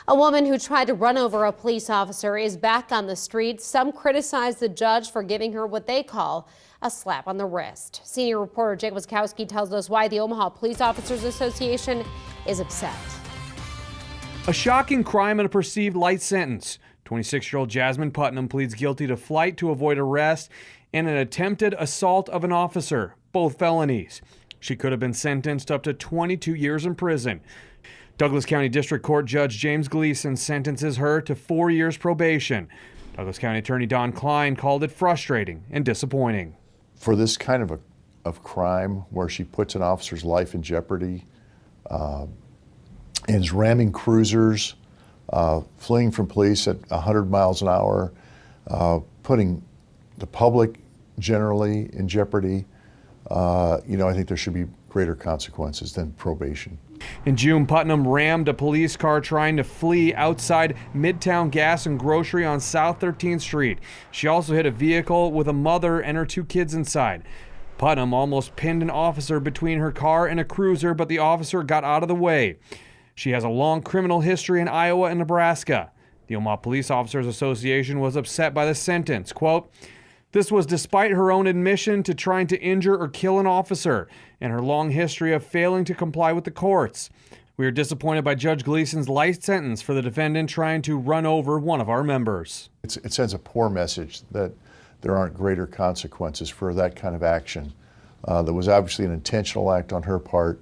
A woman who tried to run over a police officer is back on the street. Some criticize the judge for giving her what they call a slap on the wrist. Senior reporter Jake Wiskowski tells us why the Omaha Police Officers Association is upset. A shocking crime and a perceived light sentence. 26-year-old Jasmine Putnam pleads guilty to flight to avoid arrest and an attempted assault of an officer, both felonies. She could have been sentenced up to 22 years in prison. Douglas County District Court Judge James Gleason sentences her to 4 years probation. Douglas County Attorney Don Klein called it frustrating and disappointing. For this kind of crime where she puts an officer's life in jeopardy, and is ramming cruisers, fleeing from police at 100 miles an hour, putting the public generally in jeopardy, I think there should be greater consequences than probation. In June, Putnam rammed a police car trying to flee outside Midtown Gas and Grocery on South 13th Street. She also hit a vehicle with a mother and her 2 kids inside. Putnam almost pinned an officer between her car and a cruiser, but the officer got out of the way. She has a long criminal history in Iowa and Nebraska. The Omaha Police Officers Association was upset by the sentence. Quote, "This was despite her own admission to trying to injure or kill an officer and her long history of failing to comply with the courts. We are disappointed by Judge Gleason's light sentence for the defendant trying to run over one of our members." It sends a poor message that there aren't greater consequences for that kind of action. That was obviously an intentional act on her part.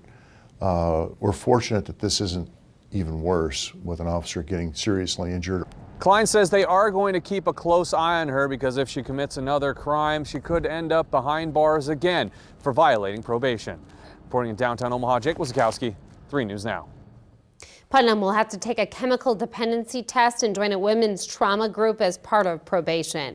We're fortunate that this isn't even worse with an officer getting seriously injured. Klein says they are going to keep a close eye on her because if she commits another crime, she could end up behind bars again for violating probation. Reporting in downtown Omaha, Jake Wiskowski, 3 News Now. Putnam will have to take a chemical dependency test and join a women's trauma group as part of probation.